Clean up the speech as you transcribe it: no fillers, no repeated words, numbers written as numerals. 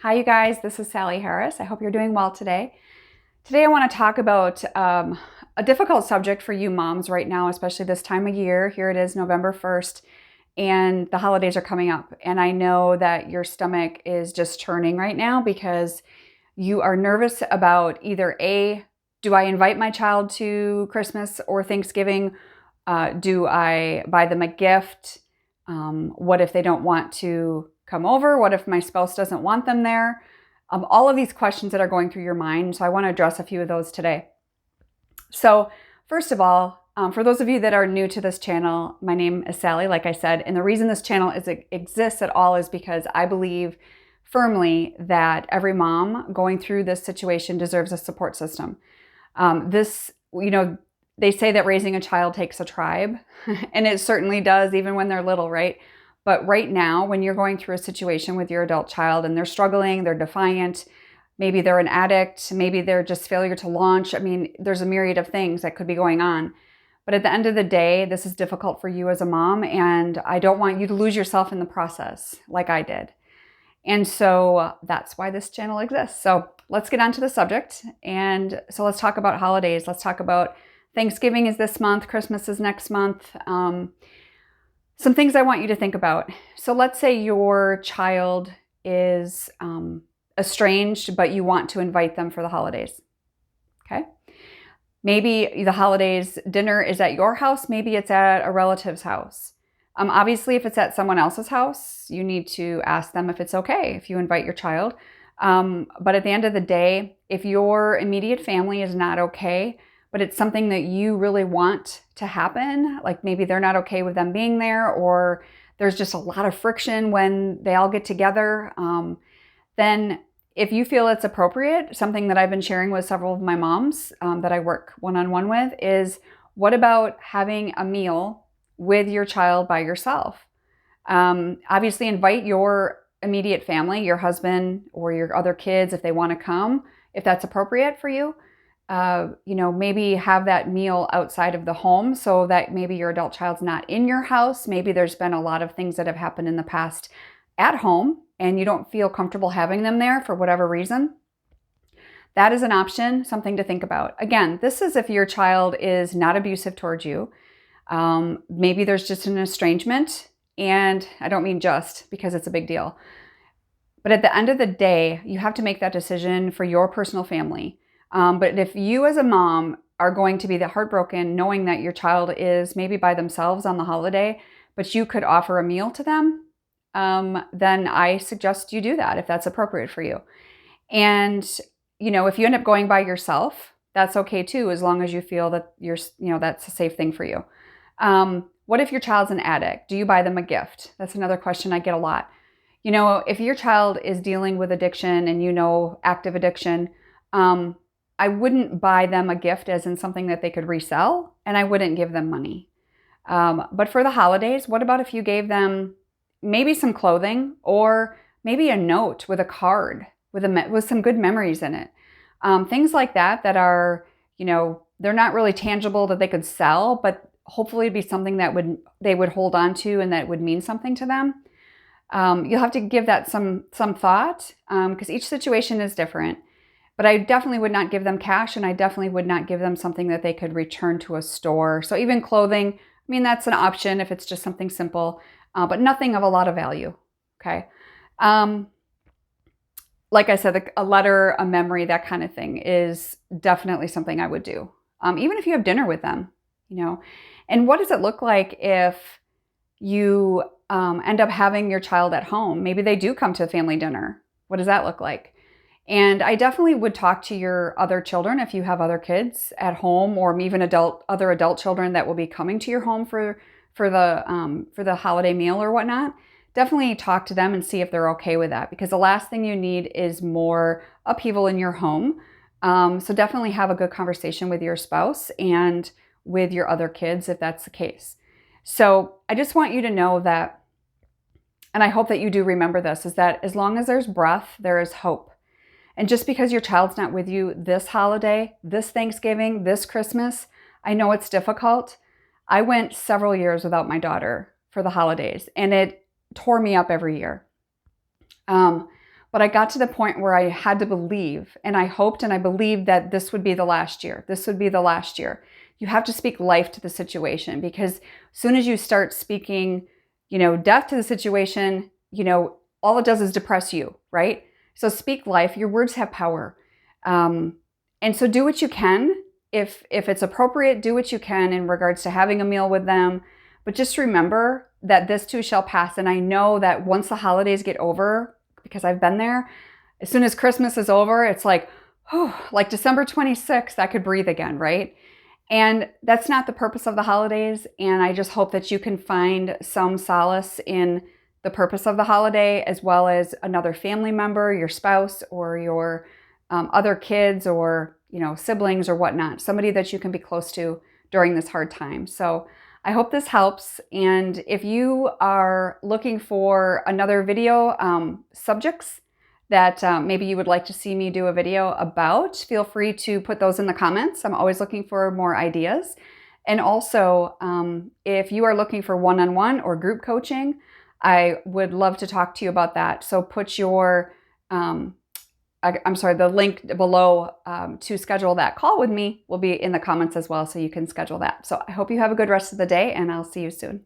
Hi, you guys. This is Sally Harris. I hope you're doing well today. Today, I want to talk about a difficult subject for you moms right now, especially this time of year. Here it is, November 1st, and the holidays are coming up. And I know that your stomach is just churning right now because you are nervous about either A, do I invite my child to Christmas or Thanksgiving? Do I buy them a gift? What if they don't want to come over? What if my spouse doesn't want them there? All of these questions that are going through your mind. So I want to address a few of those today. So first of all, for those of you that are new to this channel, my name is Sally, like I said, and the reason this channel exists at all is because I believe firmly that every mom going through this situation deserves a support system. They say that raising a child takes a tribe, and it certainly does, even when they're little, right? But right now, when you're going through a situation with your adult child and they're struggling, they're defiant, maybe they're an addict, maybe they're just failure to launch. I mean, there's a myriad of things that could be going on. But at the end of the day, this is difficult for you as a mom, and I don't want you to lose yourself in the process like I did. And so that's why this channel exists. So let's get on to the subject. And so let's talk about holidays. Let's talk about Thanksgiving is this month, Christmas is next month. Some things I want you to think about. So let's say your child is estranged, but you want to invite them for the holidays. Okay. Maybe the holidays dinner is at your house. Maybe it's at a relative's house. Obviously, if it's at someone else's house, you need to ask them if it's okay if you invite your child. But at the end of the day, if your immediate family is not okay, but it's something that you really want to happen, like maybe they're not okay with them being there, or there's just a lot of friction when they all get together, then if you feel it's appropriate, something that I've been sharing with several of my moms that I work one-on-one with is, what about having a meal with your child by yourself? Obviously, invite your immediate family, your husband or your other kids if they want to come, if that's appropriate for you. Maybe have that meal outside of the home so that maybe your adult child's not in your house. Maybe there's been a lot of things that have happened in the past at home and you don't feel comfortable having them there for whatever reason. That is an option, something to think about. Again, this is if your child is not abusive towards you. Maybe there's just an estrangement, and I don't mean just because it's a big deal. But at the end of the day, you have to make that decision for your personal family. But if you as a mom are going to be heartbroken knowing that your child is maybe by themselves on the holiday, but you could offer a meal to them, then I suggest you do that if that's appropriate for you. And, if you end up going by yourself, that's okay too, as long as you feel that that's a safe thing for you. What if your child's an addict? Do you buy them a gift? That's another question I get a lot. If your child is dealing with addiction and active addiction, I wouldn't buy them a gift as in something that they could resell, and I wouldn't give them money. But for the holidays, what about if you gave them maybe some clothing or maybe a note with a card with some good memories in it? Things like that are, they're not really tangible that they could sell, but hopefully it'd be something that they would hold on to and that would mean something to them. You'll have to give that some thought because each situation is different. But I definitely would not give them cash, and I definitely would not give them something that they could return to a store. So even clothing, that's an option if it's just something simple, but nothing of a lot of value, okay? Like I said, a letter, a memory, that kind of thing is definitely something I would do, even if you have dinner with them, And what does it look like if you end up having your child at home? Maybe they do come to a family dinner. What does that look like? And I definitely would talk to your other children if you have other kids at home, or even other adult children that will be coming to your home for the holiday meal or whatnot. Definitely talk to them and see if they're okay with that, because the last thing you need is more upheaval in your home. So definitely have a good conversation with your spouse and with your other kids if that's the case. So I just want you to know that, and I hope that you do remember this, is that as long as there's breath, there is hope. And just because your child's not with you this holiday, this Thanksgiving, this Christmas, I know it's difficult. I went several years without my daughter for the holidays, and it tore me up every year. But But I got to the point where I had to believe, and I hoped and I believed that this would be the last year. This would be the last year. You have to speak life to the situation, because as soon as you start speaking, death to the situation, all it does is depress you, right? So speak life. Your words have power. And so do what you can. If it's appropriate, do what you can in regards to having a meal with them. But just remember that this too shall pass. And I know that once the holidays get over, because I've been there, as soon as Christmas is over, it's like, like December 26th, I could breathe again, right? And that's not the purpose of the holidays. And I just hope that you can find some solace in the purpose of the holiday, as well as another family member, your spouse, or your other kids, or siblings or whatnot, somebody that you can be close to during this hard time. So I hope this helps. And if you are looking for another video subjects that maybe you would like to see me do a video about, feel free to put those in the comments. I'm always looking for more ideas. And also, if you are looking for one-on-one or group coaching, I would love to talk to you about that. So put your, the link below to schedule that call with me will be in the comments as well, so you can schedule that. So I hope you have a good rest of the day, and I'll see you soon.